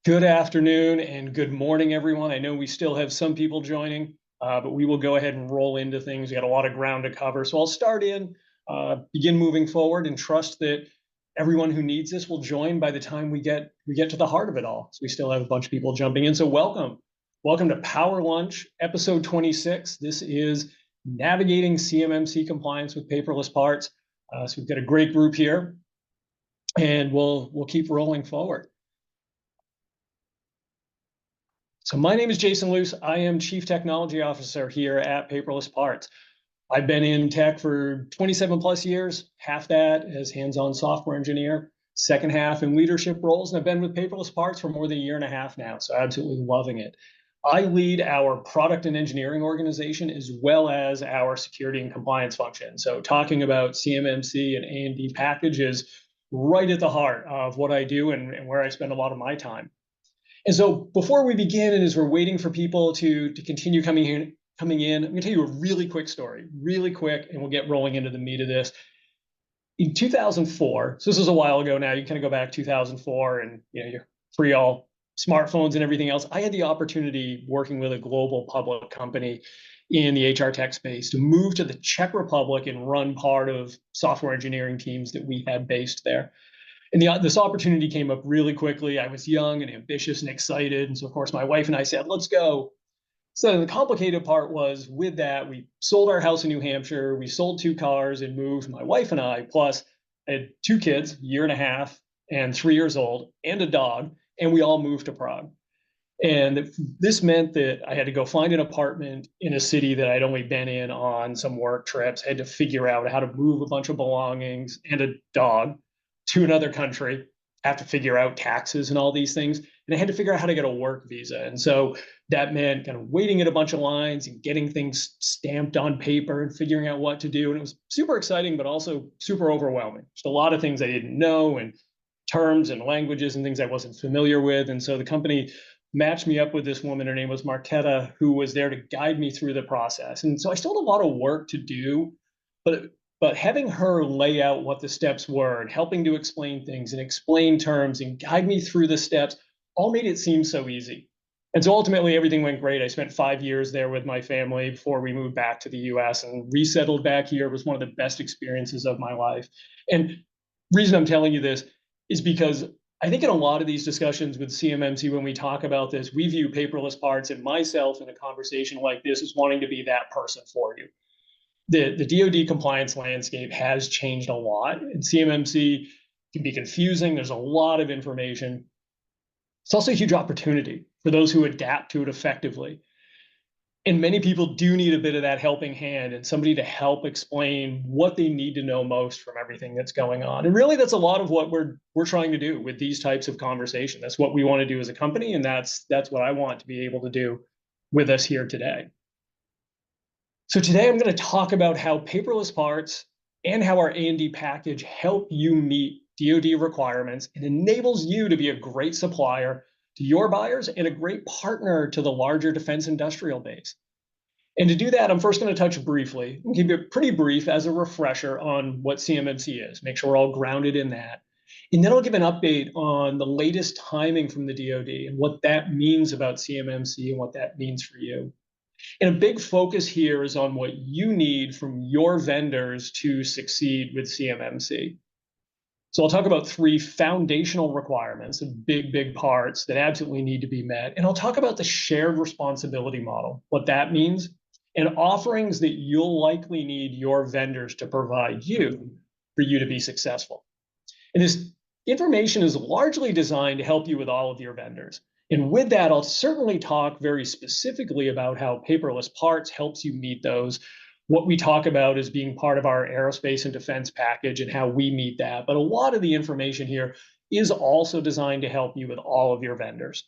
Good afternoon and good morning, everyone. I know we still have some people joining, but we will go ahead and roll into things. We got a lot of ground to cover. So I'll start begin moving forward and trust that everyone who needs this will join by the time we get to the heart of it all. So we still have a bunch of people jumping in. So welcome. Welcome to Power Lunch, episode 26. This is navigating CMMC compliance with paperless parts. So we've got a great group here, and we'll keep rolling forward. So my name is Jason Luce. I am Chief Technology Officer here at Paperless Parts. I've been in tech for 27 plus years, half that as hands-on software engineer, second half in leadership roles, and I've been with Paperless Parts for more than a year and a half now, so absolutely loving it. I lead our product and engineering organization as well as our security and compliance function. So talking about CMMC and A&D package is right at the heart of what I do and where I spend a lot of my time. And so before we begin, and as we're waiting for people to continue coming in, I'm going to tell you a really quick story, really quick, and we'll get rolling into the meat of this. In 2004, so this is a while ago now, you kind of go back 2004 and you're free all smartphones and everything else. I had the opportunity working with a global public company in the HR tech space to move to the Czech Republic and run part of software engineering teams that we had based there. And this opportunity came up really quickly. I was young and ambitious and excited. And so, of course, my wife and I said, let's go. So the complicated part was with that, we sold our house in New Hampshire. We sold 2 cars and moved, my wife and I, plus I had 2 kids, a year and a half and 3 years old, and a dog. And we all moved to Prague. And this meant that I had to go find an apartment in a city that I'd only been in on some work trips. I had to figure out how to move a bunch of belongings and a dog to another country, have to figure out taxes and all these things. And I had to figure out how to get a work visa. And so that meant kind of waiting in a bunch of lines and getting things stamped on paper and figuring out what to do. And it was super exciting, but also super overwhelming. Just a lot of things I didn't know and terms and languages and things I wasn't familiar with. And so the company matched me up with this woman. Her name was Marketa, who was there to guide me through the process. And so I still had a lot of work to do, but having her lay out what the steps were and helping to explain things and explain terms and guide me through the steps all made it seem so easy. And so ultimately everything went great. I spent 5 years there with my family before we moved back to the US and resettled back here. It was one of the best experiences of my life. And the reason I'm telling you this is because I think in a lot of these discussions with CMMC, when we talk about this, we view paperless parts and myself in a conversation like this as wanting to be that person for you. The DoD compliance landscape has changed a lot, and CMMC can be confusing. There's a lot of information. It's also a huge opportunity for those who adapt to it effectively. And many people do need a bit of that helping hand and somebody to help explain what they need to know most from everything that's going on. And really, that's a lot of what we're trying to do with these types of conversations. That's what we want to do as a company, and that's what I want to be able to do with us here today. So today I'm going to talk about how paperless parts and how our A&D package help you meet DoD requirements and enables you to be a great supplier to your buyers and a great partner to the larger defense industrial base. And to do that, I'm first going to touch briefly, and keep it pretty brief as a refresher on what CMMC is, make sure we're all grounded in that. And then I'll give an update on the latest timing from the DoD and what that means about CMMC and what that means for you. And a big focus here is on what you need from your vendors to succeed with CMMC. So I'll talk about 3 foundational requirements and big parts that absolutely need to be met. And I'll talk about the shared responsibility model, what that means, and offerings that you'll likely need your vendors to provide you for you to be successful. And this information is largely designed to help you with all of your vendors. And with that, I'll certainly talk very specifically about how paperless parts helps you meet those, what we talk about as being part of our aerospace and defense package and how we meet that. But a lot of the information here is also designed to help you with all of your vendors.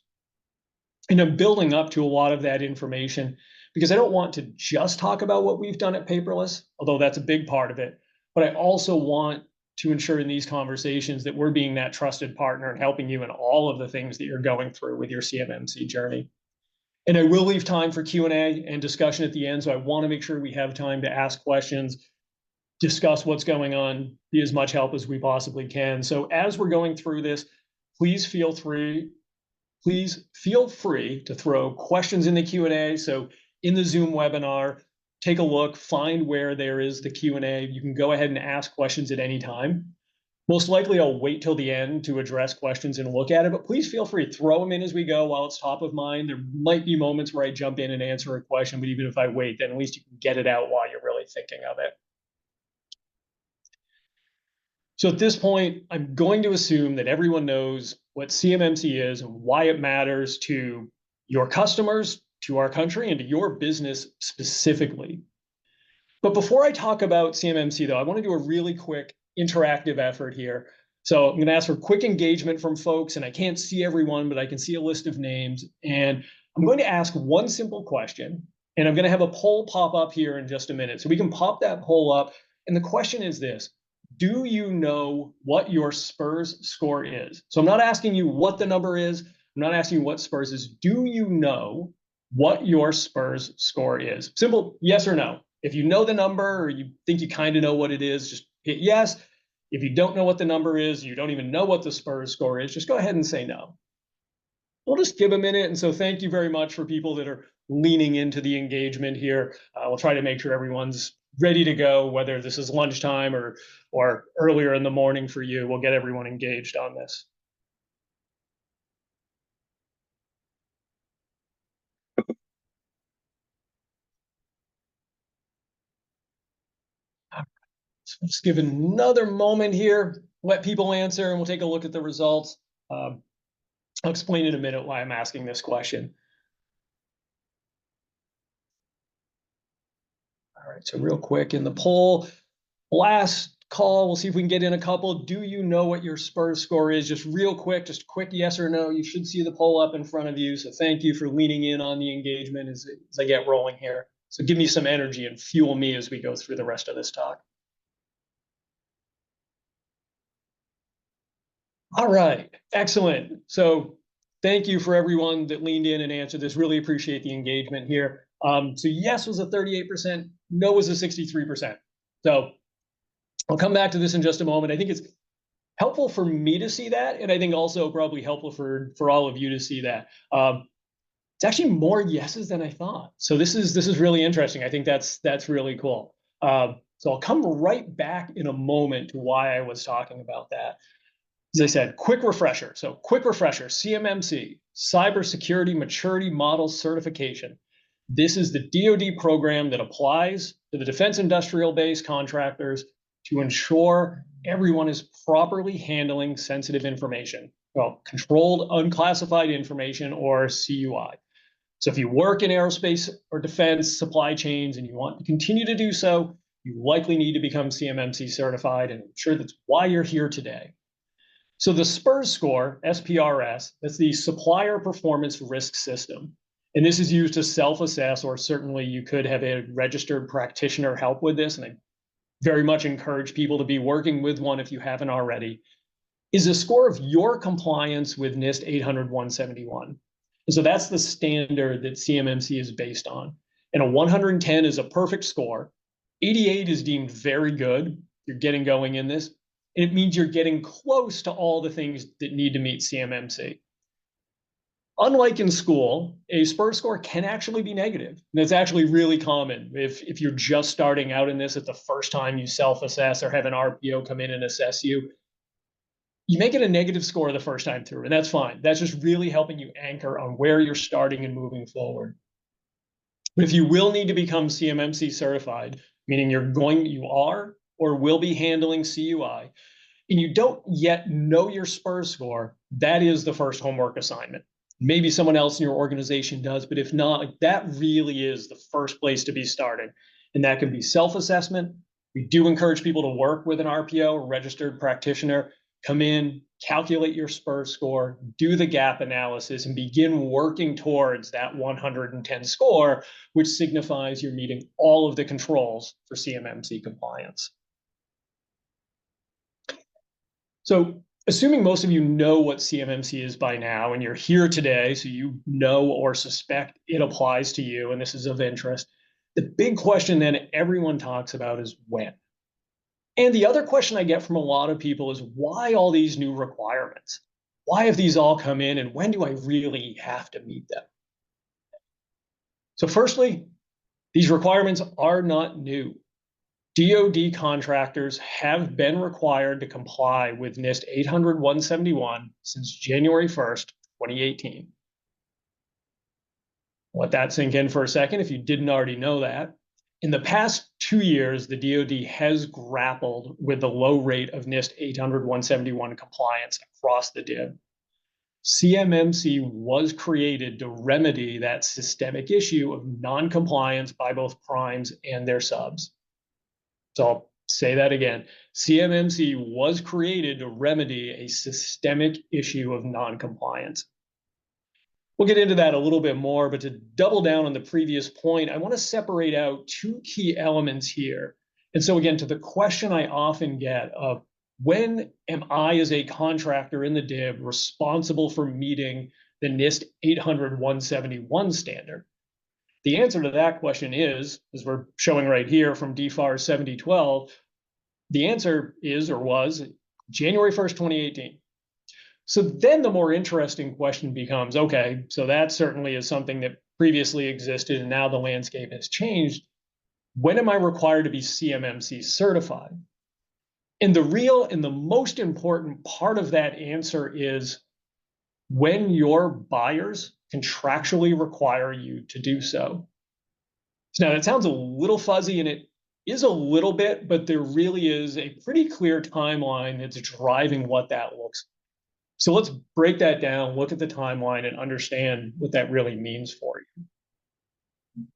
And I'm building up to a lot of that information because I don't want to just talk about what we've done at Paperless, although that's a big part of it, but I also want to ensure in these conversations that we're being that trusted partner and helping you in all of the things that you're going through with your CMMC journey. And I will leave time for Q&A and discussion at the end, so I want to make sure we have time to ask questions, discuss what's going on, be as much help as we possibly can. So as we're going through this, please feel free please feel free to throw questions in the Q&A. So in the Zoom webinar, take a look, find where there is the Q&A. You can go ahead and ask questions at any time. Most likely I'll wait till the end to address questions and look at it, but please feel free, throw them in as we go while it's top of mind. There might be moments where I jump in and answer a question, but even if I wait, then at least you can get it out while you're really thinking of it. So at this point, I'm going to assume that everyone knows what CMMC is and why it matters to your customers, to our country, and to your business specifically. But before I talk about CMMC, though, I want to do a really quick interactive effort here. So I'm going to ask for quick engagement from folks, and I can't see everyone, but I can see a list of names. And I'm going to ask one simple question, and I'm going to have a poll pop up here in just a minute. So we can pop that poll up. And the question is this: do you know what your SPURS score is? So I'm not asking you what the number is. I'm not asking you what SPURS is. Do you know what your SPURS score is? Simple yes or no. If you know the number or you think you kind of know what it is, just hit yes. If you don't know what the number is, you don't even know what the SPURS score is, just go ahead and say no. We'll just give a minute. And so thank you very much for people that are leaning into the engagement here. We'll try to make sure everyone's ready to go, whether this is lunchtime or earlier in the morning for you. We'll get everyone engaged on this. So let's give another moment here, let people answer, and we'll take a look at the results. I'll explain in a minute why I'm asking this question. All right, so real quick in the poll, last call, we'll see if we can get in a couple. Do you know what your SPURS score is? Just real quick, just quick yes or no. You should see the poll up in front of you. So thank you for leaning in on the engagement as I get rolling here. So give me some energy and fuel me as we go through the rest of this talk. All right, excellent. So thank you for everyone that leaned in and answered this. Really appreciate the engagement here. So yes was a 38%, no was a 63%. So I'll come back to this in just a moment. I think it's helpful for me to see that, and I think also probably helpful for all of you to see that. It's actually more yeses than I thought. So this is really interesting. I think that's really cool. So I'll come right back in a moment to why I was talking about that. As I said, quick refresher. So quick refresher, CMMC, Cybersecurity Maturity Model Certification. This is the DoD program that applies to the defense industrial base contractors to ensure everyone is properly handling sensitive information, well, controlled unclassified information, or CUI. So if you work in aerospace or defense supply chains and you want to continue to do so, you likely need to become CMMC certified, and I'm sure that's why you're here today. So the SPURS score, SPRS, that's the Supplier Performance Risk System. And this is used to self-assess, or certainly you could have a registered practitioner help with this, and I very much encourage people to be working with one if you haven't already, is a score of your compliance with NIST 800-171. And so that's the standard that CMMC is based on. And a 110 is a perfect score. 88 is deemed very good. You're getting going in this. And it means you're getting close to all the things that need to meet CMMC. Unlike in school, a SPURS score can actually be negative. And it's actually really common if you're just starting out in this at the first time you self-assess or have an RPO come in and assess you. You make it a negative score the first time through, and that's fine. That's just really helping you anchor on where you're starting and moving forward. But if you will need to become CMMC certified, meaning you are or will be handling CUI, and you don't yet know your SPURS score, that is the first homework assignment. Maybe someone else in your organization does, but if not, that really is the first place to be starting. And that can be self-assessment. We do encourage people to work with an RPO, a registered practitioner, come in, calculate your SPURS score, do the gap analysis, and begin working towards that 110 score, which signifies you're meeting all of the controls for CMMC compliance. So assuming most of you know what CMMC is by now, and you're here today, so you know or suspect it applies to you, and this is of interest, the big question then everyone talks about is when. And the other question I get from a lot of people is why all these new requirements? Why have these all come in, and when do I really have to meet them? So firstly, these requirements are not new. DoD contractors have been required to comply with NIST 800-171 since January 1st, 2018. Let that sink in for a second if you didn't already know that. In the past 2 years, the DoD has grappled with the low rate of NIST 800-171 compliance across the DIB. CMMC was created to remedy that systemic issue of non-compliance by both primes and their subs. So I'll say that again. CMMC was created to remedy a systemic issue of non-compliance. We'll get into that a little bit more, but to double down on the previous point, I want to separate out two key elements here. And so again, to the question I often get of when am I as a contractor in the DIB responsible for meeting the NIST 800-171 standard? The answer to that question is, as we're showing right here from DFAR 7012, the answer is or was January 1st, 2018. So then the more interesting question becomes, okay, so that certainly is something that previously existed and now the landscape has changed. When am I required to be CMMC certified? And the real and the most important part of that answer is when your buyers contractually require you to do so. So now that sounds a little fuzzy, and it is a little bit, but there really is a pretty clear timeline that's driving what that looks like. So let's break that down, look at the timeline, and understand what that really means for you.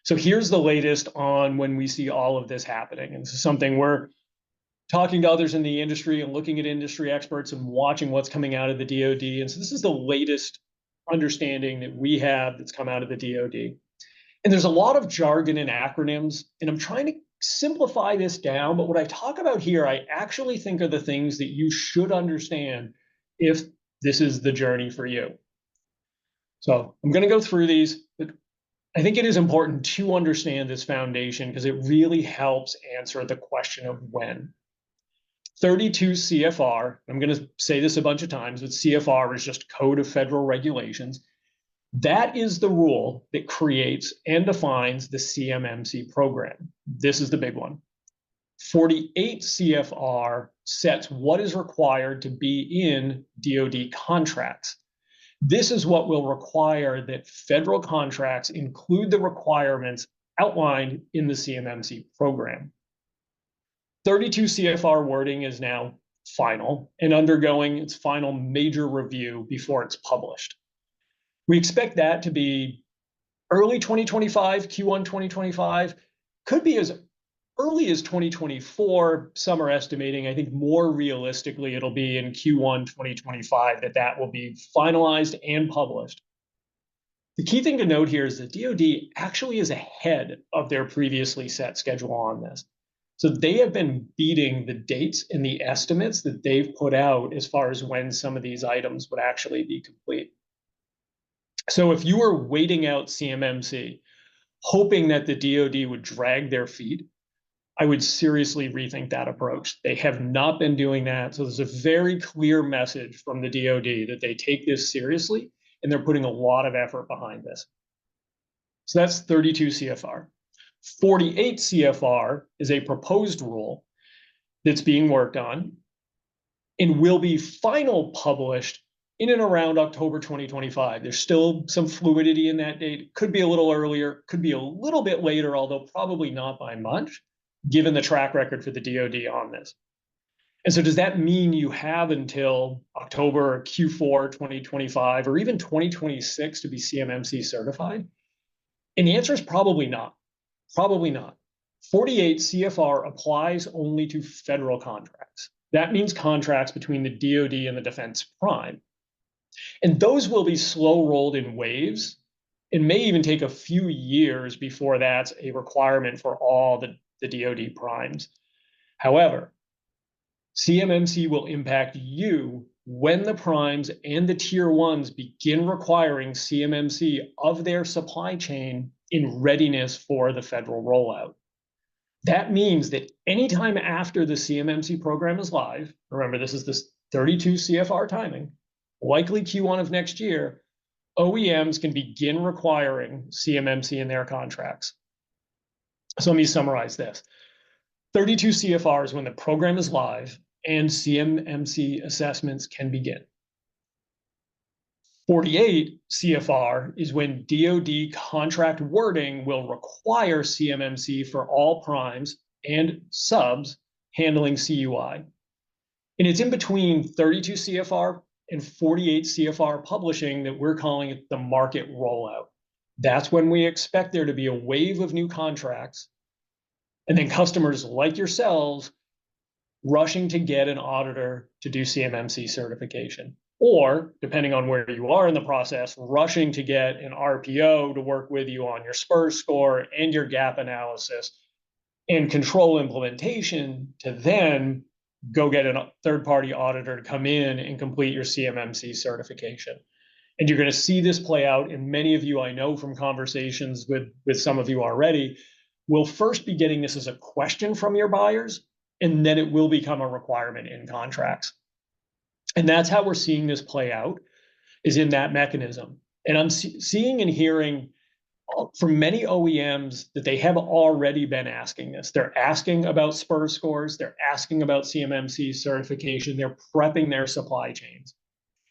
So here's the latest on when we see all of this happening. And this is something we're talking to others in the industry and looking at industry experts and watching what's coming out of the DoD. And so this is the latest understanding that we have that's come out of the DoD. And there's a lot of jargon and acronyms, and I'm trying to simplify this down, but what I talk about here, I actually think are the things that you should understand if this is the journey for you. So I'm going to go through these, but I think it is important to understand this foundation because it really helps answer the question of when. 32 CFR, I'm going to say this a bunch of times, but CFR is just Code of Federal Regulations. That is the rule that creates and defines the CMMC program. This is the big one. 48 CFR sets what is required to be in DoD contracts. This is what will require that federal contracts include the requirements outlined in the CMMC program. 32 CFR wording is now final and undergoing its final major review before it's published. We expect that to be early 2025, Q1 2025, could be as early as 2024. Some are estimating, I think more realistically, it'll be in Q1 2025 that will be finalized and published. The key thing to note here is that DoD actually is ahead of their previously set schedule on this. So they have been beating the dates and the estimates that they've put out as far as when some of these items would actually be complete. So if you were waiting out CMMC, hoping that the DoD would drag their feet, I would seriously rethink that approach. They have not been doing that. So there's a very clear message from the DoD that they take this seriously, and they're putting a lot of effort behind this. So that's 32 CFR. 48 CFR is a proposed rule that's being worked on and will be final published in and around October 2025. There's still some fluidity in that date. It could be a little earlier, could be a little bit later, although probably not by much, given the track record for the DoD on this. And so does that mean you have until October or Q4 2025 or even 2026 to be CMMC certified? And the answer is probably not. Probably not. 48 CFR applies only to federal contracts. That means contracts between the DoD and the defense prime. And those will be slow rolled in waves. It may even take a few years before that's a requirement for all the DoD primes. However, CMMC will impact you when the primes and the tier ones begin requiring CMMC of their supply chain in readiness for the federal rollout. That means that anytime after the CMMC program is live, remember this is 32 CFR timing, likely Q1 of next year, OEMs can begin requiring CMMC in their contracts. So let me summarize this. 32 CFR is when the program is live and CMMC assessments can begin. 48 CFR is when DoD contract wording will require CMMC for all primes and subs handling CUI. And it's in between 32 CFR and 48 CFR publishing that we're calling it the market rollout. That's when we expect there to be a wave of new contracts, and then customers like yourselves rushing to get an auditor to do CMMC certification. Or, depending on where you are in the process, rushing to get an RPO to work with you on your SPURS score and your gap analysis and control implementation to then go get a third-party auditor to come in and complete your CMMC certification. And you're going to see this play out, and many of you I know from conversations with some of you already will first be getting this as a question from your buyers, and then it will become a requirement in contracts. And that's how we're seeing this play out, is in that mechanism. And I'm seeing and hearing from many OEMs that they have already been asking this. They're asking about SPURS scores. They're asking about CMMC certification. They're prepping their supply chains.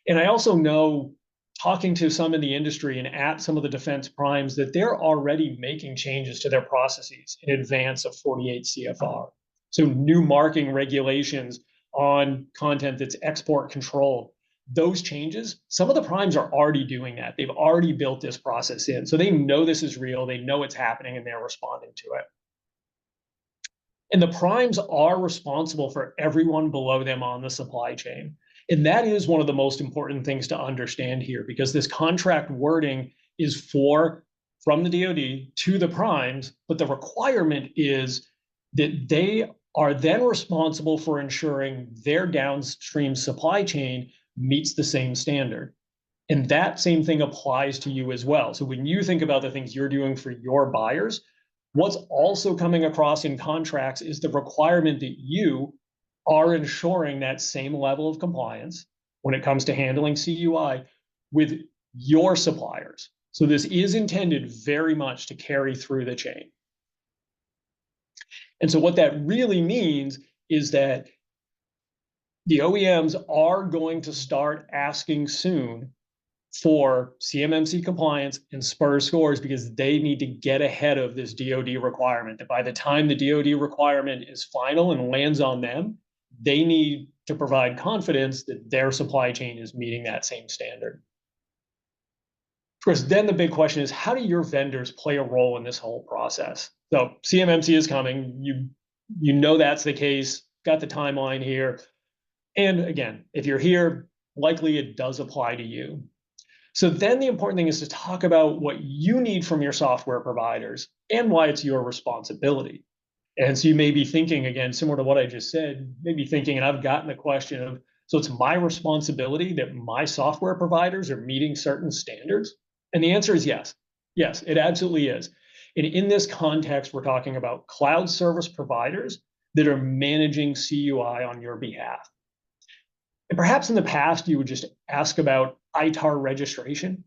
And I also know, talking to some in the industry and at some of the defense primes, that they're already making changes to their processes in advance of 48 CFR. So new marking regulations on content that's export controlled. Those changes, some of the primes are already doing that. They've already built this process in. So they know this is real, they know it's happening, and they're responding to it. And the primes are responsible for everyone below them on the supply chain. And that is one of the most important things to understand here, because this contract wording is from the DoD to the primes, but the requirement is that they are then responsible for ensuring their downstream supply chain meets the same standard. And that same thing applies to you as well. So when you think about the things you're doing for your buyers, what's also coming across in contracts is the requirement that you are ensuring that same level of compliance when it comes to handling CUI with your suppliers. So this is intended very much to carry through the chain. And so what that really means is that the OEMs are going to start asking soon for CMMC compliance and SPURS scores, because they need to get ahead of this DoD requirement, that by the time the DoD requirement is final and lands on them, they need to provide confidence that their supply chain is meeting that same standard. Of course, then the big question is, how do your vendors play a role in this whole process? So CMMC is coming. You know that's the case. Got the timeline here. And again, if you're here, likely it does apply to you. So then the important thing is to talk about what you need from your software providers and why it's your responsibility. And so you may be thinking, again, similar to what I just said, maybe thinking, and I've gotten the question of, so it's my responsibility that my software providers are meeting certain standards? And the answer is yes. Yes, it absolutely is. And in this context, we're talking about cloud service providers that are managing CUI on your behalf. And perhaps in the past, you would just ask about ITAR registration,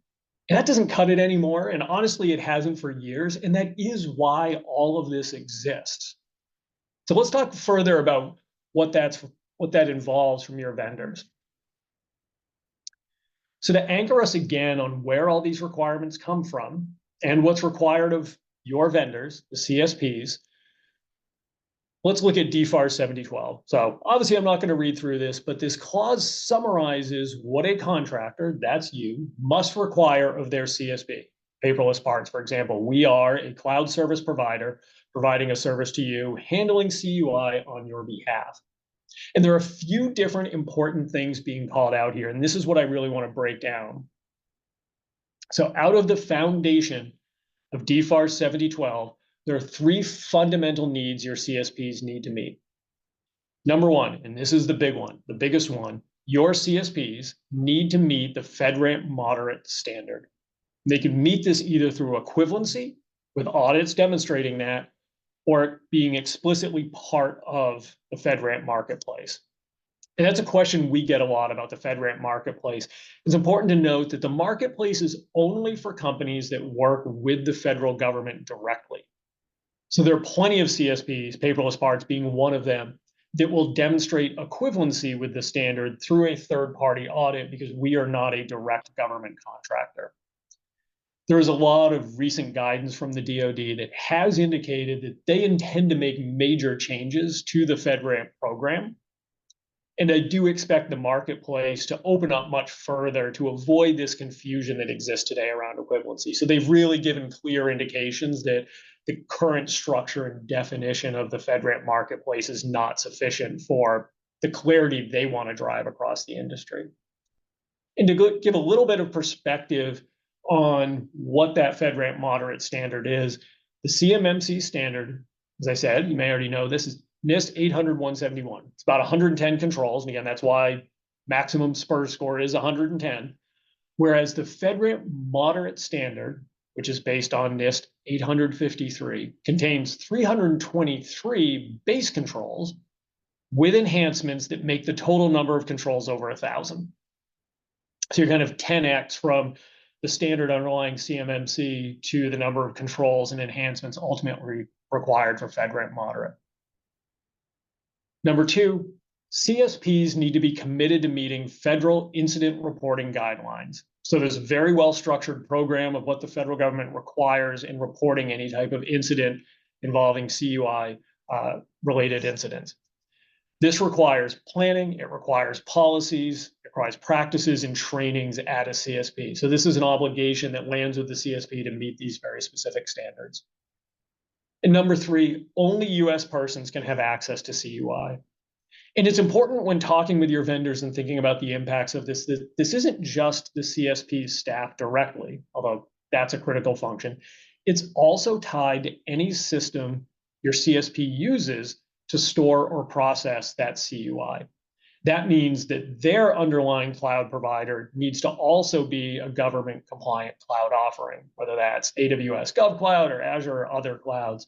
and that doesn't cut it anymore. And honestly, it hasn't for years. And that is why all of this exists. So let's talk further about what that involves from your vendors. So to anchor us again on where all these requirements come from and what's required of your vendors, the CSPs, let's look at DFAR 7012. So obviously I'm not going to read through this, but this clause summarizes what a contractor, that's you, must require of their CSP. Paperless Parts, for example, we are a cloud service provider providing a service to you, handling CUI on your behalf. And there are a few different important things being called out here, and this is what I really want to break down. So out of the foundation of DFAR 7012, there are three fundamental needs your CSPs need to meet. Number one, and this is the big one, the biggest one, your CSPs need to meet the FedRAMP moderate standard. They can meet this either through equivalency, with audits demonstrating that, or being explicitly part of the FedRAMP marketplace. And that's a question we get a lot about the FedRAMP marketplace. It's important to note that the marketplace is only for companies that work with the federal government directly. So there are plenty of CSPs, paperless parts being one of them, that will demonstrate equivalency with the standard through a third-party audit because we are not a direct government contractor. There is a lot of recent guidance from the DoD that has indicated that they intend to make major changes to the FedRAMP program. And I do expect the marketplace to open up much further to avoid this confusion that exists today around equivalency. So they've really given clear indications that the current structure and definition of the FedRAMP marketplace is not sufficient for the clarity they want to drive across the industry. And to give a little bit of perspective on what that FedRAMP moderate standard is, the CMMC standard, as I said, you may already know this, is NIST 800-171. It's about 110 controls. And again, that's why maximum SPUR score is 110. Whereas the FedRAMP moderate standard, which is based on NIST 853, contains 323 base controls with enhancements that make the total number of controls over 1,000. So you're kind of 10x from the standard underlying CMMC to the number of controls and enhancements ultimately required for FedRAMP moderate. Number two, CSPs need to be committed to meeting federal incident reporting guidelines. So there's a very well-structured program of what the federal government requires in reporting any type of incident involving CUI related incidents. This requires planning, it requires policies, it requires practices and trainings at a CSP. So this is an obligation that lands with the CSP to meet these very specific standards. And number three, only US persons can have access to CUI. And it's important when talking with your vendors and thinking about the impacts of this, that this isn't just the CSP's staff directly, although that's a critical function. It's also tied to any system your CSP uses to store or process that CUI. That means that their underlying cloud provider needs to also be a government compliant cloud offering, whether that's AWS GovCloud or Azure or other clouds.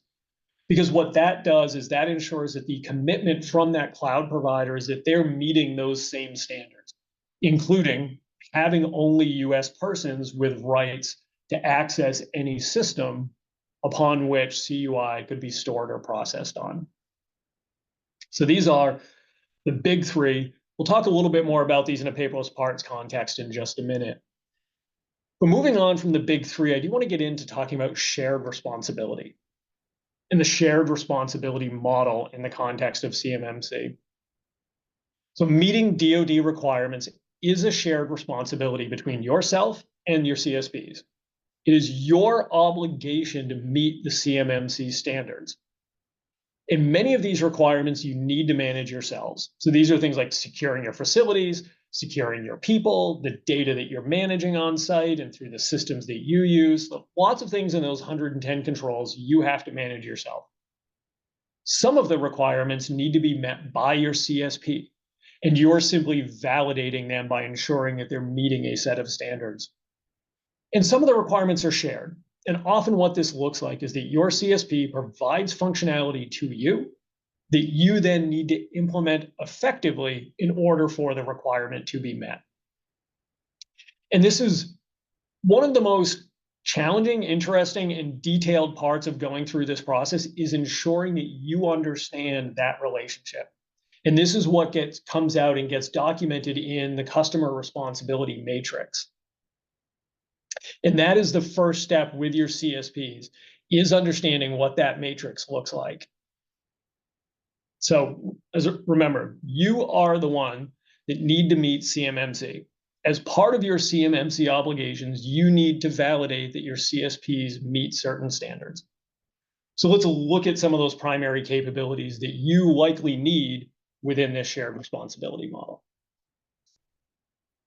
Because what that does is that ensures that the commitment from that cloud provider is that they're meeting those same standards, including having only US persons with rights to access any system upon which CUI could be stored or processed on. So these are the big three. We'll talk a little bit more about these in a paperless parts context in just a minute. But moving on from the big three, I do want to get into talking about shared responsibility and the shared responsibility model in the context of CMMC. So meeting DoD requirements is a shared responsibility between yourself and your CSPs. It is your obligation to meet the CMMC standards. In many of these requirements, you need to manage yourselves. So these are things like securing your facilities, securing your people, the data that you're managing on site and through the systems that you use. Lots of things in those 110 controls you have to manage yourself. Some of the requirements need to be met by your CSP, and you're simply validating them by ensuring that they're meeting a set of standards. And some of the requirements are shared. And often what this looks like is that your CSP provides functionality to you that you then need to implement effectively in order for the requirement to be met. And this is one of the most challenging, interesting, and detailed parts of going through this process is ensuring that you understand that relationship. And this is what comes out and gets documented in the customer responsibility matrix. And that is the first step with your CSPs, is understanding what that matrix looks like. So remember, you are the one that need to meet CMMC. As part of your CMMC obligations, you need to validate that your CSPs meet certain standards. So let's look at some of those primary capabilities that you likely need within this shared responsibility model.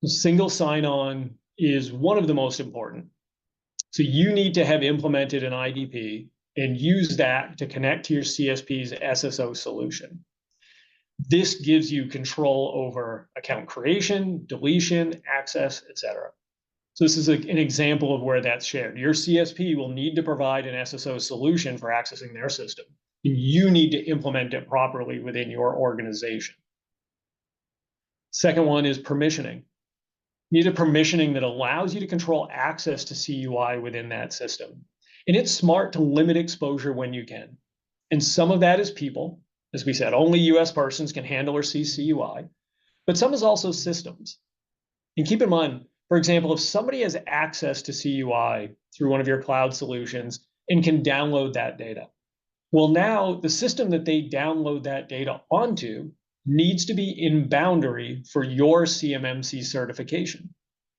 Single sign-on is one of the most important. So you need to have implemented an IDP and use that to connect to your CSP's SSO solution. This gives you control over account creation, deletion, access, etc. So this is an example of where that's shared. Your CSP will need to provide an SSO solution for accessing their system. And you need to implement it properly within your organization. Second one is permissioning. You need a permissioning that allows you to control access to CUI within that system. And it's smart to limit exposure when you can. And some of that is people. As we said, only US persons can handle or see CUI. But some is also systems. And keep in mind, for example, if somebody has access to CUI through one of your cloud solutions and can download that data, well, now the system that they download that data onto needs to be in boundary for your CMMC certification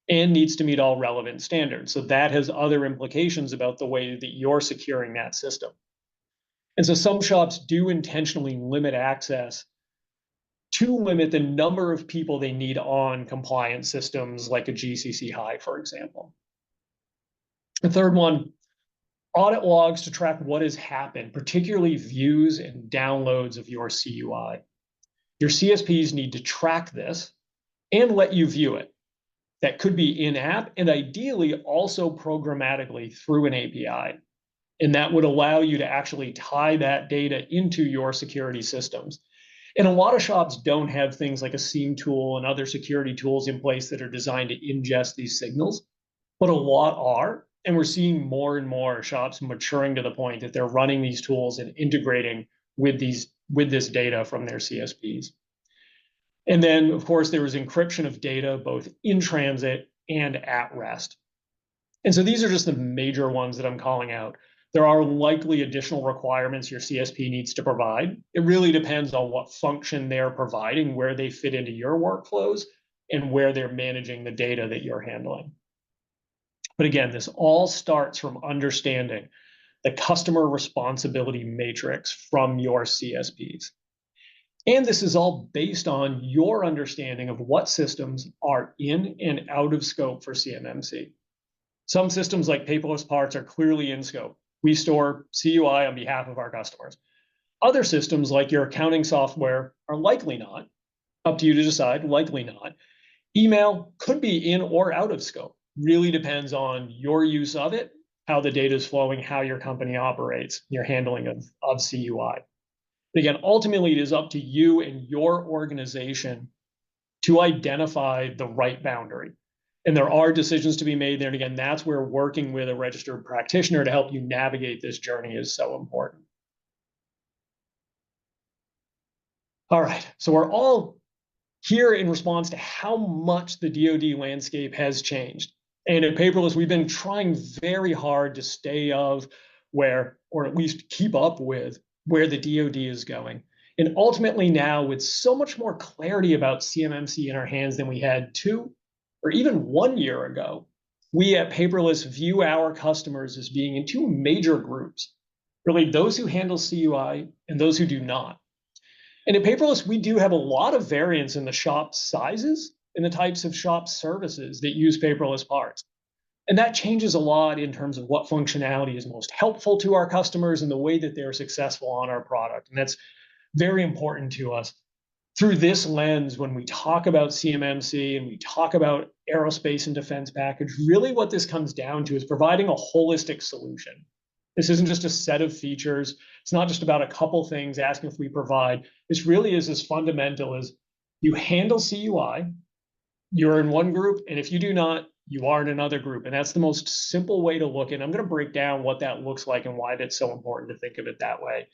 and needs to meet all relevant standards. So that has other implications about the way that you're securing that system. And so some shops do intentionally limit access to limit the number of people they need on compliant systems like a GCC high, for example. The third one, audit logs to track what has happened, particularly views and downloads of your CUI. Your CSPs need to track this and let you view it. That could be in-app and ideally also programmatically through an API. And that would allow you to actually tie that data into your security systems. And a lot of shops don't have things like a SIEM tool and other security tools in place that are designed to ingest these signals, but a lot are. And we're seeing more and more shops maturing to the point that they're running these tools and integrating with this data from their CSPs. And then, of course, there was encryption of data both in transit and at rest. And so these are just the major ones that I'm calling out. There are likely additional requirements your CSP needs to provide. It really depends on what function they're providing, where they fit into your workflows, and where they're managing the data that you're handling. But again, this all starts from understanding the customer responsibility matrix from your CSPs. And this is all based on your understanding of what systems are in and out of scope for CMMC. Some systems like paperless parts are clearly in scope. We store CUI on behalf of our customers. Other systems like your accounting software are likely not. Up to you to decide, likely not. Email could be in or out of scope. Really depends on your use of it, how the data is flowing, how your company operates, your handling of CUI. But again, ultimately, it is up to you and your organization to identify the right boundary. And there are decisions to be made there. And again, that's where working with a registered practitioner to help you navigate this journey is so important. All right, so we're all here in response to how much the DoD landscape has changed. And at Paperless, we've been trying very hard to stay of where, or at least keep up with, where the DoD is going. And ultimately now, with so much more clarity about CMMC in our hands than we had 2 or even 1 year ago, we at Paperless view our customers as being in 2 major groups, really those who handle CUI and those who do not. And at Paperless, we do have a lot of variance in the shop sizes and the types of shop services that use paperless parts. And that changes a lot in terms of what functionality is most helpful to our customers and the way that they're successful on our product. And that's very important to us. Through this lens, when we talk about CMMC and we talk about aerospace and defense package, really what this comes down to is providing a holistic solution. This isn't just a set of features. It's not just about a couple things asking if we provide. This really is as fundamental as you handle CUI, you're in one group, and if you do not, you are in another group. And that's the most simple way to look at it. I'm going to break down what that looks like and why that's so important to think of it that way.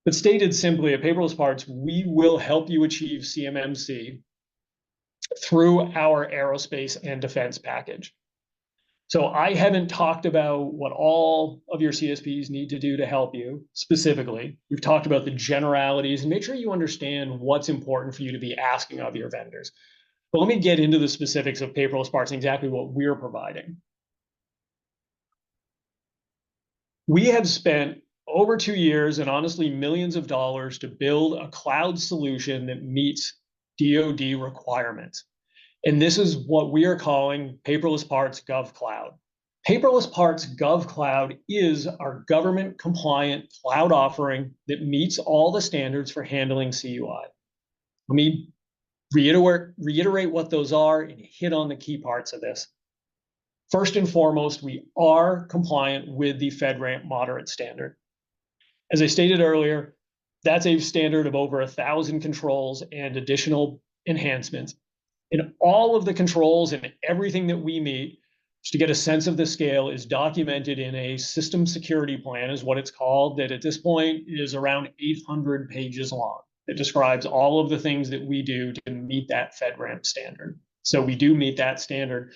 But stated simply, at Paperless Parts, we will help you achieve CMMC through our aerospace and defense package. So I haven't talked about what all of your CSPs need to do to help you specifically. We've talked about the generalities and make sure you understand what's important for you to be asking of your vendors. But let me get into the specifics of Paperless Parts and exactly what we're providing. We have spent over 2 years and honestly millions of dollars to build a cloud solution that meets DoD requirements. And this is what we are calling Paperless Parts GovCloud. Paperless Parts GovCloud is our government compliant cloud offering that meets all the standards for handling CUI. Let me reiterate what those are and hit on the key parts of this. First and foremost, we are compliant with the FedRAMP moderate standard. As I stated earlier, that's a standard of over 1,000 controls and additional enhancements. And all of the controls and everything that we meet, just to get a sense of the scale, is documented in a system security plan, is what it's called, that at this point is around 800 pages long. It describes all of the things that we do to meet that FedRAMP standard. So we do meet that standard.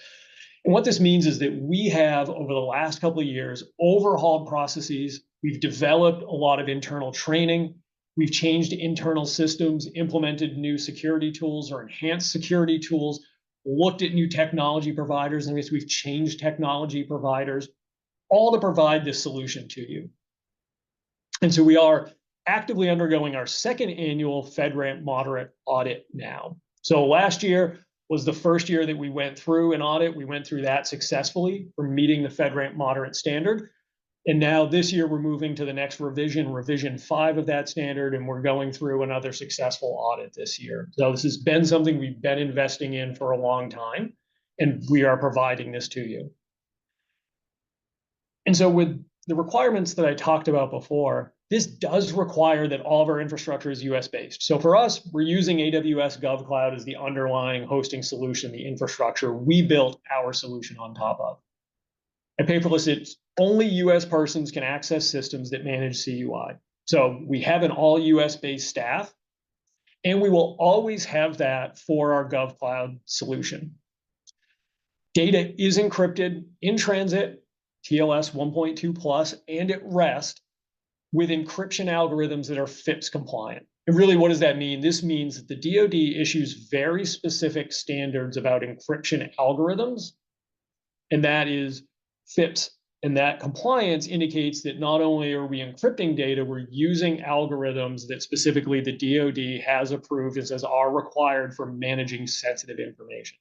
And what this means is that we have, over the last couple of years, overhauled processes. We've developed a lot of internal training. We've changed internal systems, implemented new security tools or enhanced security tools, looked at new technology providers, and we've changed technology providers, all to provide this solution to you. And so we are actively undergoing our second annual FedRAMP moderate audit now. So last year was the first year that we went through an audit. We went through that successfully for meeting the FedRAMP moderate standard. And now this year we're moving to the next revision, revision 5 of that standard, and we're going through another successful audit this year. So this has been something we've been investing in for a long time, and we are providing this to you. And so with the requirements that I talked about before, this does require that all of our infrastructure is US-based. So for us, we're using AWS GovCloud as the underlying hosting solution, the infrastructure we built our solution on top of. At Paperless, it's only US persons can access systems that manage CUI. So we have an all US-based staff, and we will always have that for our GovCloud solution. Data is encrypted in transit, TLS 1.2 plus, and at rest with encryption algorithms that are FIPS compliant. And really, what does that mean? This means that the DoD issues very specific standards about encryption algorithms, and that is FIPS. And that compliance indicates that not only are we encrypting data, we're using algorithms that specifically the DoD has approved as are required for managing sensitive information.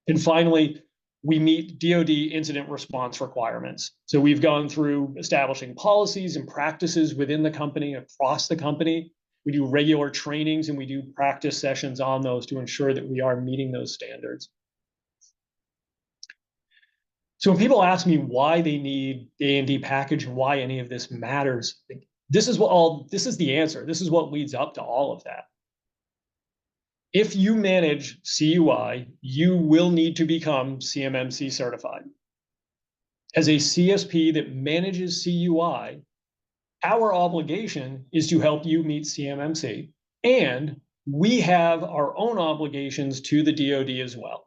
And finally, we meet DoD incident response requirements. So we've gone through establishing policies and practices within the company, across the company. We do regular trainings and we do practice sessions on those to ensure that we are meeting those standards. So when people ask me why they need the A&D package and why any of this matters, this is the answer. This is what leads up to all of that. If you manage CUI, you will need to become CMMC certified. As a CSP that manages CUI, our obligation is to help you meet CMMC, and we have our own obligations to the DoD as well.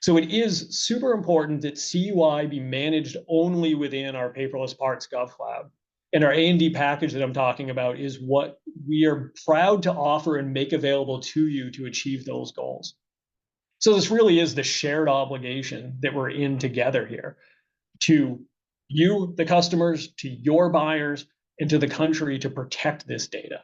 So it is super important that CUI be managed only within our Paperless Parts GovCloud. And our A&D package that I'm talking about is what we are proud to offer and make available to you to achieve those goals. So this really is the shared obligation that we're in together here, to you, the customers, to your buyers, and to the country to protect this data.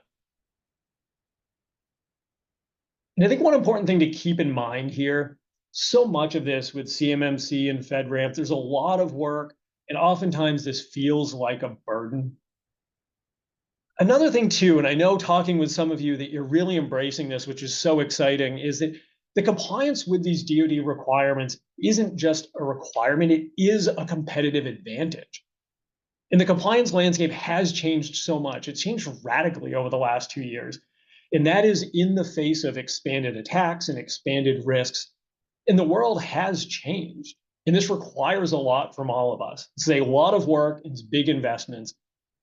And I think one important thing to keep in mind here, so much of this with CMMC and FedRAMP, there's a lot of work, and oftentimes this feels like a burden. Another thing too, and I know talking with some of you that you're really embracing this, which is so exciting, is that the compliance with these DoD requirements isn't just a requirement, it is a competitive advantage. And the compliance landscape has changed so much. It's changed radically over the last 2 years. And that is in the face of expanded attacks and expanded risks. And the world has changed. And this requires a lot from all of us. It's a lot of work, it's big investments,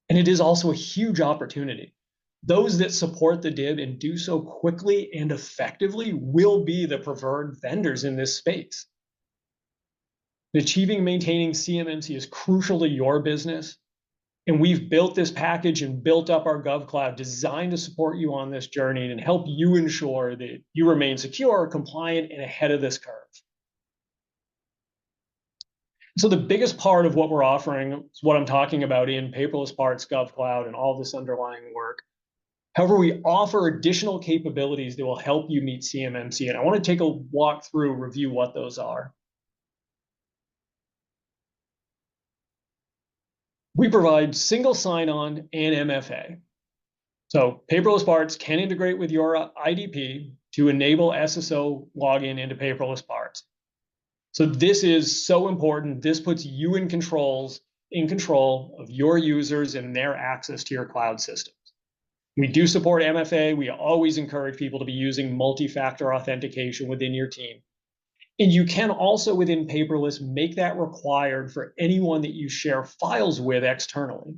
and it is also a huge opportunity. Those that support the DIB and do so quickly and effectively will be the preferred vendors in this space. Achieving and maintaining CMMC is crucial to your business. And we've built this package and built up our GovCloud designed to support you on this journey and help you ensure that you remain secure, compliant, and ahead of this curve. So the biggest part of what we're offering is what I'm talking about in Paperless Parts, GovCloud, and all this underlying work. However, we offer additional capabilities that will help you meet CMMC. And I want to take a walk through, review what those are. We provide single sign-on and MFA. So Paperless Parts can integrate with your IDP to enable SSO login into Paperless Parts. So this is so important. This puts you in control of your users and their access to your cloud systems. We do support MFA. We always encourage people to be using multi-factor authentication within your team. And you can also, within Paperless, make that required for anyone that you share files with externally.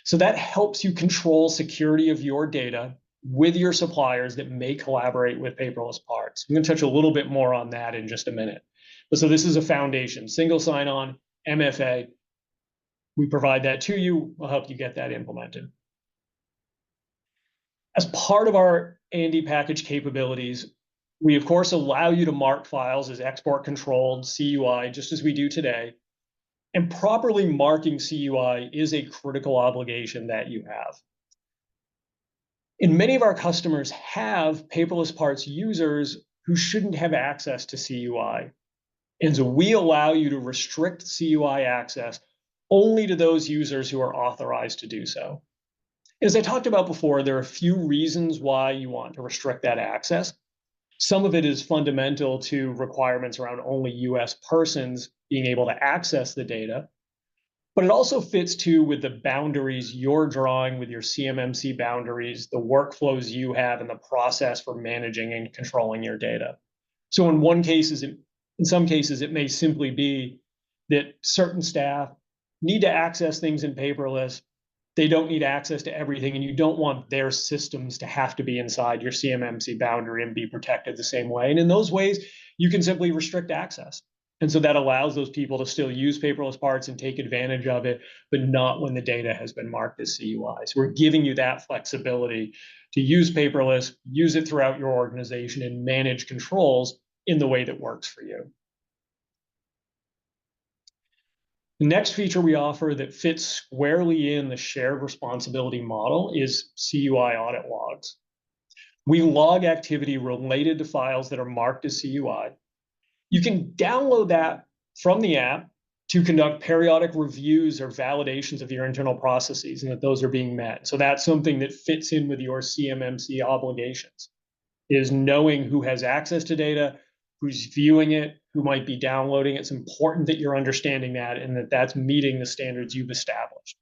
So that helps you control security of your data with your suppliers that may collaborate with Paperless parts. I'm going to touch a little bit more on that in just a minute. But so this is a foundation, single sign-on, MFA. We provide that to you. We'll help you get that implemented. As part of our A&D package capabilities, we, of course, allow you to mark files as export controlled CUI, just as we do today. And properly marking CUI is a critical obligation that you have. And many of our customers have Paperless Parts users who shouldn't have access to CUI. And so we allow you to restrict CUI access only to those users who are authorized to do so. As I talked about before, there are a few reasons why you want to restrict that access. Some of it is fundamental to requirements around only US persons being able to access the data, but it also fits too with the boundaries you're drawing with your CMMC boundaries, the workflows you have, and the process for managing and controlling your data. So in some cases, it may simply be that certain staff need to access things in Paperless. They don't need access to everything, and you don't want their systems to have to be inside your CMMC boundary and be protected the same way. And in those ways, you can simply restrict access. And so that allows those people to still use Paperless parts and take advantage of it, but not when the data has been marked as CUI. So we're giving you that flexibility to use Paperless, use it throughout your organization, and manage controls in the way that works for you. The next feature we offer that fits squarely in the shared responsibility model is CUI audit logs. We log activity related to files that are marked as CUI. You can download that from the app to conduct periodic reviews or validations of your internal processes and that those are being met. So that's something that fits in with your CMMC obligations, is knowing who has access to data, who's viewing it, who might be downloading. It's important that you're understanding that and that that's meeting the standards you've established.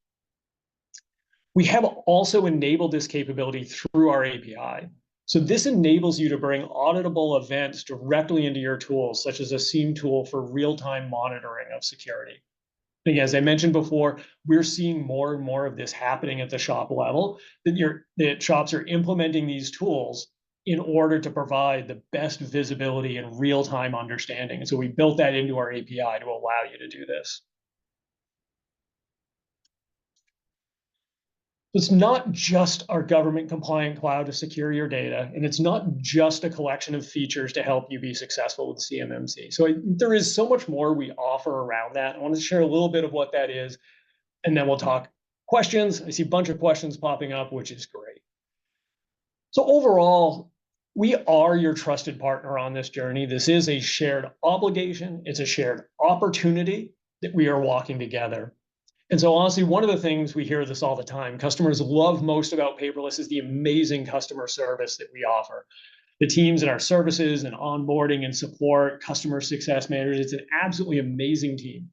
We have also enabled this capability through our API. So this enables you to bring auditable events directly into your tools, such as a SIEM tool for real-time monitoring of security. And as I mentioned before, we're seeing more and more of this happening at the shop level, that shops are implementing these tools in order to provide the best visibility and real-time understanding. And so we built that into our API to allow you to do this. It's not just our government compliant cloud to secure your data, and it's not just a collection of features to help you be successful with CMMC. So there is so much more we offer around that. I want to share a little bit of what that is, and then we'll talk questions. I see a bunch of questions popping up, which is great. So overall, we are your trusted partner on this journey. This is a shared obligation. It's a shared opportunity that we are walking together. And so honestly, one of the things we hear this all the time, customers love most about Paperless is the amazing customer service that we offer. The teams in our services and onboarding and support, customer success managers, it's an absolutely amazing team.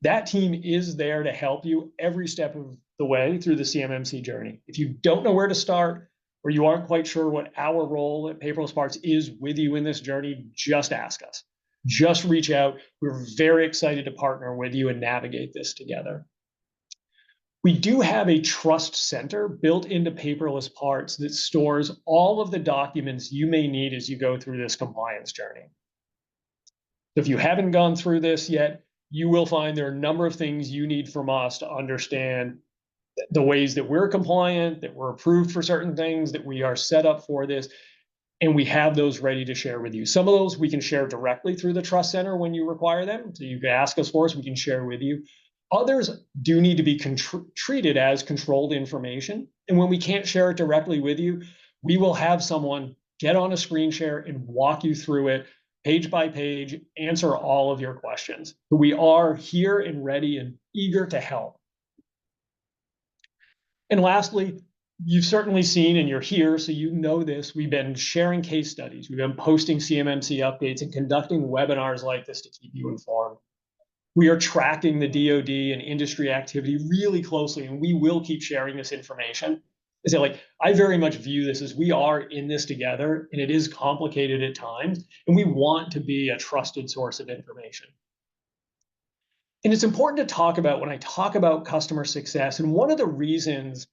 That team is there to help you every step of the way through the CMMC journey. If you don't know where to start, or you aren't quite sure what our role at Paperless Parts is with you in this journey, just ask us. Just reach out. We're very excited to partner with you and navigate this together. We do have a trust center built into Paperless Parts that stores all of the documents you may need as you go through this compliance journey. If you haven't gone through this yet, you will find there are a number of things you need from us to understand the ways that we're compliant, that we're approved for certain things, that we are set up for this, and we have those ready to share with you. Some of those we can share directly through the Trust Center when you require them, so you can ask us for us, we can share with you. Others do need to be treated as controlled information, and when we can't share it directly with you, we will have someone get on a screen share and walk you through it page by page, answer all of your questions. But we are here and ready and eager to help. And lastly, you've certainly seen, and you're here, so you know this, we've been sharing case studies, we've been posting CMMC updates and conducting webinars like this to keep you informed. We are tracking the DoD and industry activity really closely, and we will keep sharing this information. is that like, I very much view this as we are in this together, and it is complicated at times, and we want to be a trusted source of information. And it's important to talk about when I talk about customer success, and one of the reasons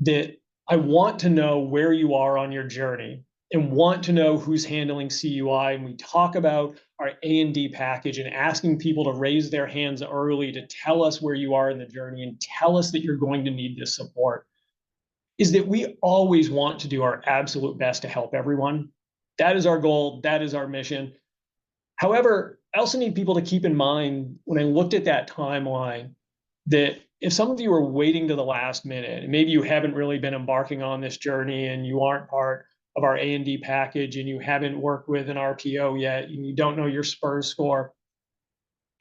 that I want to know where you are on your journey and want to know who's handling CUI. And we talk about our A&D package and asking people to raise their hands early to tell us where you are in the journey and tell us that you're going to need this support, is that we always want to do our absolute best to help everyone. That is our goal. That is our mission. However, I also need people to keep in mind when I looked at that timeline that if some of you are waiting to the last minute, and maybe you haven't really been embarking on this journey and you aren't part of our A&D package and you haven't worked with an RPO yet, and you don't know your SPURS score,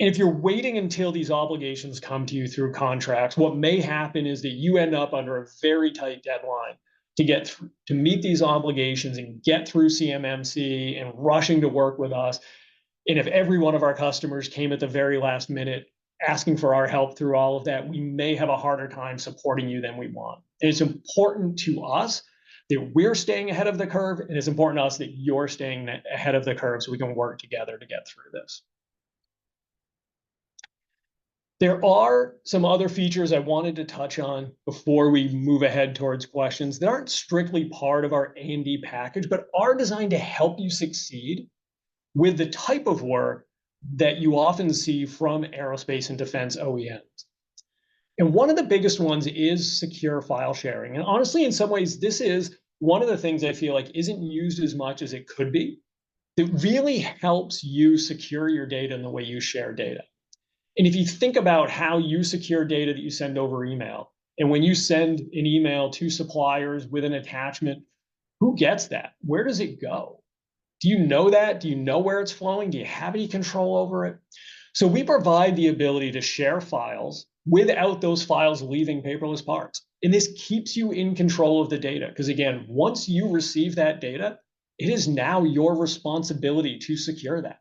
and if you're waiting until these obligations come to you through contracts, what may happen is that you end up under a very tight deadline to meet these obligations and get through CMMC and rushing to work with us. And if every one of our customers came at the very last minute asking for our help through all of that, we may have a harder time supporting you than we want. And it's important to us that we're staying ahead of the curve, and it's important to us that you're staying ahead of the curve so we can work together to get through this. There are some other features I wanted to touch on before we move ahead towards questions that aren't strictly part of our A&D package, but are designed to help you succeed with the type of work that you often see from aerospace and defense OEMs. And one of the biggest ones is secure file sharing. And honestly, in some ways, this is one of the things I feel like isn't used as much as it could be. It really helps you secure your data in the way you share data. And if you think about how you secure data that you send over email, and when you send an email to suppliers with an attachment, who gets that? Where does it go? Do you know that? Do you know where it's flowing? Do you have any control over it? So we provide the ability to share files without those files leaving paperless parts. And this keeps you in control of the data. Because again, once you receive that data, it is now your responsibility to secure that.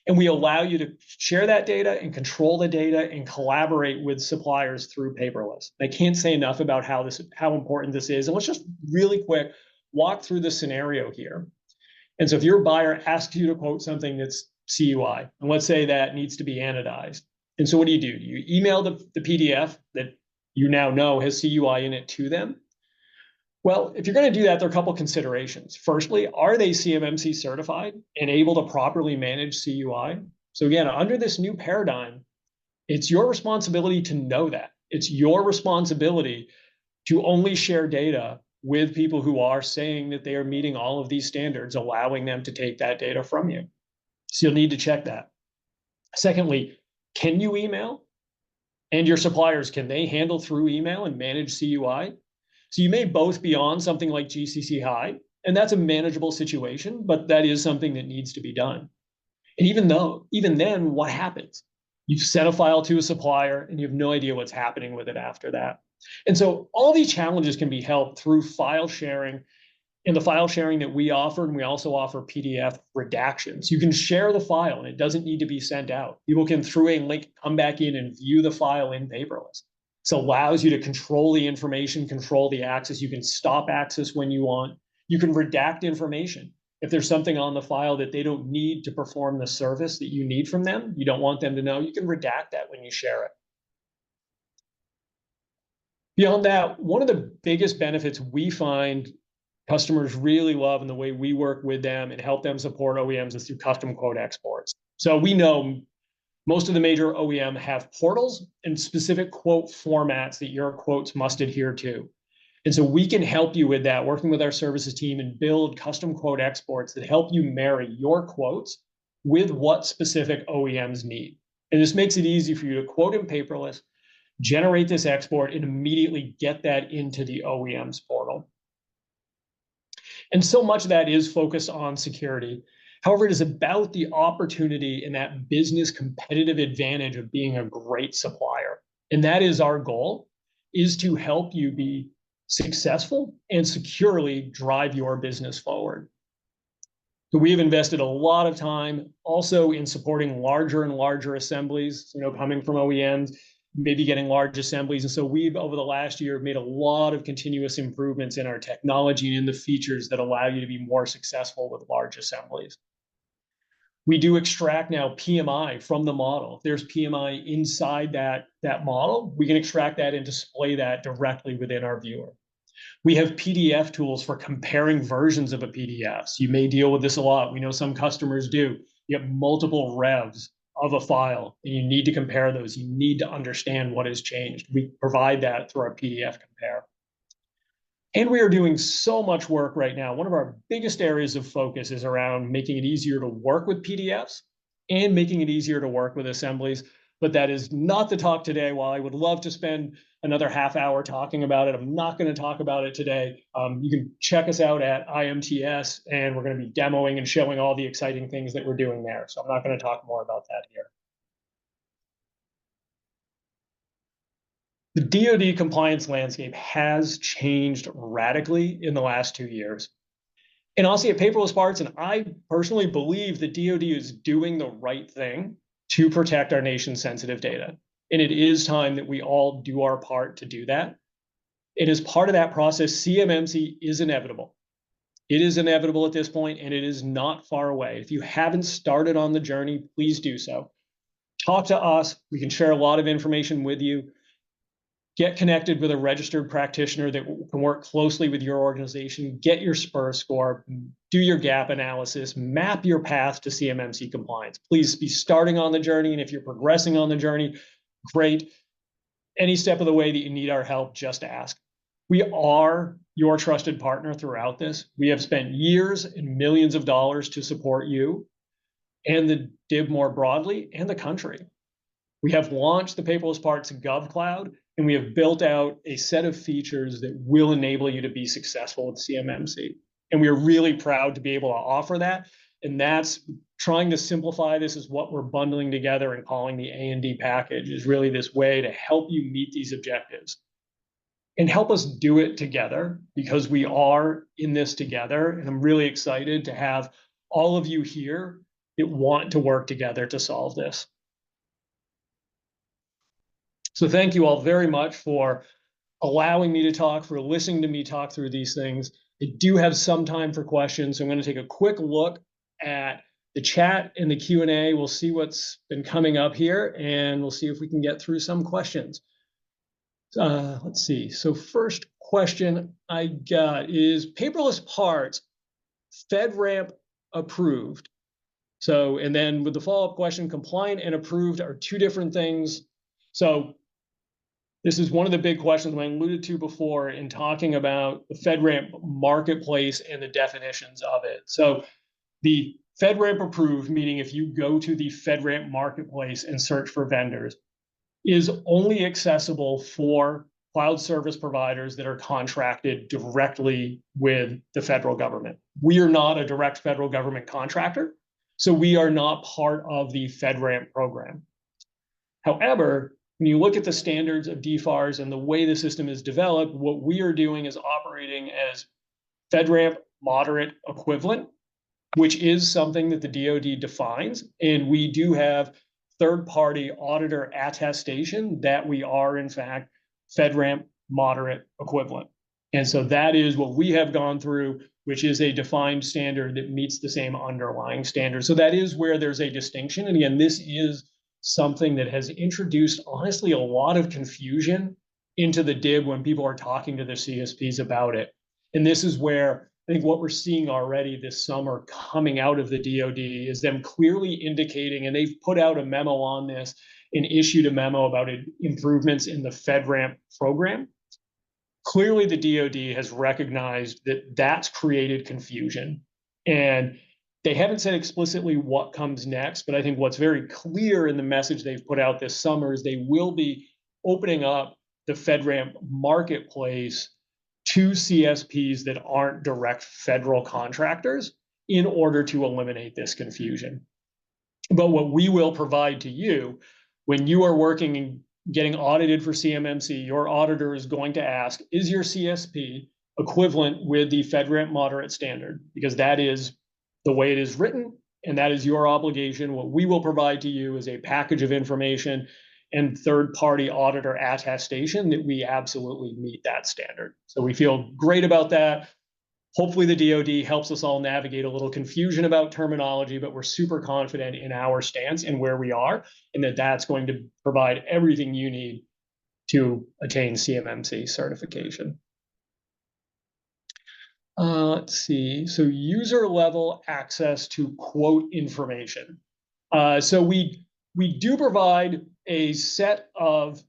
And we allow you to share that data and control the data and collaborate with suppliers through paperless. I can't say enough about how important this is. And let's just really quick walk through the scenario here. And so if your buyer asks you to quote something that's CUI, and let's say that needs to be anodized. And so what do? You email the PDF that you now know has CUI in it to them. Well, if you're going to do that, there are a couple considerations. Firstly, are they CMMC certified and able to properly manage CUI? So again, under this new paradigm, it's your responsibility to know that. It's your responsibility to only share data with people who are saying that they are meeting all of these standards, allowing them to take that data from you. So you'll need to check that. Secondly, can you email? And your suppliers, can they handle through email and manage CUI? So you may both be on something like GCC High, and that's a manageable situation, but that is something that needs to be done. And even then, what happens? You've sent a file to a supplier and you have no idea what's happening with it after that. And so all these challenges can be helped through file sharing, and the file sharing that we offer, and we also offer PDF redactions. You can share the file and it doesn't need to be sent out. People can, through a link, come back in and view the file in paperless. This allows you to control the information, control the access. You can stop access when you want. You can redact information. If there's something on the file that they don't need to perform the service that you need from them, you don't want them to know, you can redact that when you share it. Beyond that, one of the biggest benefits we find customers really love in the way we work with them and help them support OEMs is through custom quote exports. So we know most of the major OEM have portals and specific quote formats that your quotes must adhere to. And so we can help you with that, working with our services team, and build custom quote exports that help you marry your quotes with what specific OEMs need. And this makes it easy for you to quote in paperless, generate this export, and immediately get that into the OEM's portal. And so much of that is focused on security. However, it is about the opportunity and that business competitive advantage of being a great supplier. And that is our goal, is to help you be successful and securely drive your business forward. So we have invested a lot of time also in supporting larger and larger assemblies, coming from OEMs. maybe getting large assemblies. And so we've, over the last year, made a lot of continuous improvements in our technology and in the features that allow you to be more successful with large assemblies. We do extract now PMI from the model. If there's PMI inside that model, we can extract that and display that directly within our viewer. We have PDF tools for comparing versions of a PDF. So you may deal with this a lot. We know some customers do. You have multiple revs of a file, and you need to compare those. You need to understand what has changed. We provide that through our PDF compare. And we are doing so much work right now. One of our biggest areas of focus is around making it easier to work with PDFs and making it easier to work with assemblies. But that is not the talk today. While I would love to spend another half hour talking about it, I'm not going to talk about it today. You can check us out at IMTS, and we're going to be demoing and showing all the exciting things that we're doing there. So I'm not going to talk more about that here. The DoD compliance landscape has changed radically in the last 2 years. And I'll say at Paperless Parts, and I personally believe that DoD is doing the right thing to protect our nation's sensitive data. And it is time that we all do our part to do that. And as part of that process, CMMC is inevitable. It is inevitable at this point, and it is not far away. If you haven't started on the journey, please do so. Talk to us. We can share a lot of information with you. Get connected with a registered practitioner that can work closely with your organization, get your SPUR score, do your gap analysis, map your path to CMMC compliance. Please be starting on the journey, and if you're progressing on the journey, great. Any step of the way that you need our help, just ask. We are your trusted partner throughout this. We have spent years and millions of dollars to support you and the DIB more broadly and the country. We have launched the Paperless Parts GovCloud, and we have built out a set of features that will enable you to be successful with CMMC. And we are really proud to be able to offer that. And that's trying to simplify this is what we're bundling together and calling the A&D package, is really this way to help you meet these objectives. And help us do it together, because we are in this together. And I'm really excited to have all of you here that want to work together to solve this. So thank you all very much for allowing me to talk, for listening to me talk through these things. I do have some time for questions, so I'm going to take a quick look at the chat and the Q&A. We'll see what's been coming up here, and we'll see if we can get through some questions. Let's see. So first question I got is, Paperless Parts FedRAMP approved? So, and then with the follow-up question, compliant and approved are two different things. So this is one of the big questions I alluded to before in talking about the FedRAMP marketplace and the definitions of it. So the FedRAMP approved, meaning if you go to the FedRAMP marketplace and search for vendors, is only accessible for cloud service providers that are contracted directly with the federal government. We are not a direct federal government contractor, so we are not part of the FedRAMP program. However, when you look at the standards of DFARS and the way the system is developed, what we are doing is operating as FedRAMP moderate equivalent, which is something that the DoD defines. And we do have third-party auditor attestation that we are, in fact, FedRAMP moderate equivalent. And so that is what we have gone through, which is a defined standard that meets the same underlying standard. So that is where there's a distinction. And again, this is something that has introduced, honestly, a lot of confusion into the DIB when people are talking to the CSPs about it. And this is where I think what we're seeing already this summer coming out of the DoD is them clearly indicating, and they've put out a memo on this and issued a memo about improvements in the FedRAMP program. Clearly, the DoD has recognized that that's created confusion. And they haven't said explicitly what comes next, but I think what's very clear in the message they've put out this summer is they will be opening up the FedRAMP marketplace to CSPs that aren't direct federal contractors in order to eliminate this confusion. But what we will provide to you when you are working and getting audited for CMMC, your auditor is going to ask, is your CSP equivalent with the FedRAMP moderate standard? Because that is the way it is written, and that is your obligation. What we will provide to you is a package of information and third-party auditor attestation that we absolutely meet that standard. So we feel great about that. Hopefully the DoD helps us all navigate a little confusion about terminology, but we're super confident in our stance and where we are, and that that's going to provide everything you need to attain CMMC certification. Let's see. So user level access to quote information. So we do provide a set of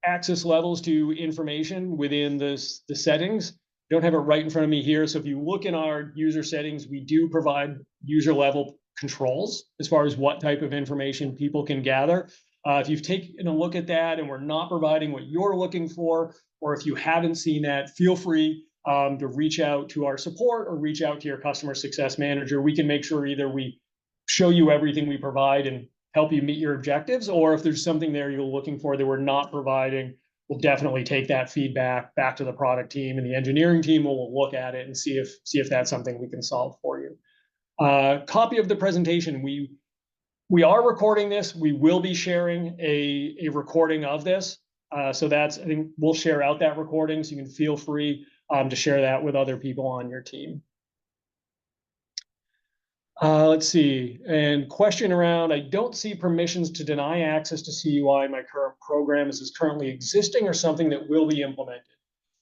access levels to information within the settings. I don't have it right in front of me here. So if you look in our user settings, we do provide user level controls as far as what type of information people can gather. If you've taken a look at that and we're not providing what you're looking for, or if you haven't seen that, feel free to reach out to our support or reach out to your customer success manager. We can make sure either we show you everything we provide and help you meet your objectives, or if there's something there you're looking for that we're not providing, we'll definitely take that feedback back to the product team, and the engineering team will look at it and see if that's something we can solve for you. Copy of the presentation. We are recording this. We will be sharing a recording of this. So that's, I think we'll share out that recording, so you can feel free to share that with other people on your team. Let's see, and question around, I don't see permissions to deny access to CUI in my current program. Is this currently existing or something that will be implemented?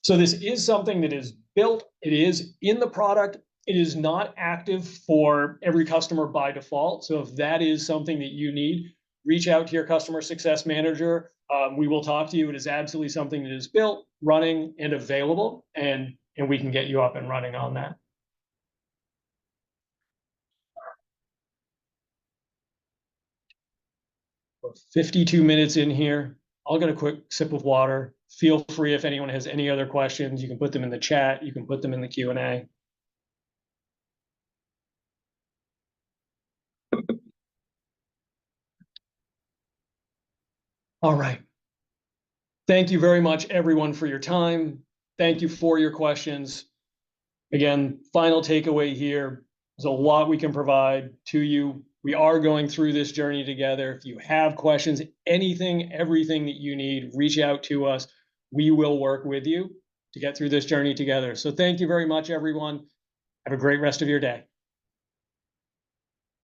So this is something that is built, it is in the product, it is not active for every customer by default. So if that is something that you need, reach out to your customer success manager. We will talk to you. It is absolutely something that is built, running, and available, and we can get you up and running on that. We're 52 minutes in here. I'll get a quick sip of water. Feel free, if anyone has any other questions, you can put them in the chat, you can put them in the Q&A. All right. Thank you very much, everyone, for your time. Thank you for your questions. Again, final takeaway here, there's a lot we can provide to you. We are going through this journey together. If you have questions, anything, everything that you need, reach out to us. We will work with you to get through this journey together. So thank you very much, everyone. Have a great rest of your day.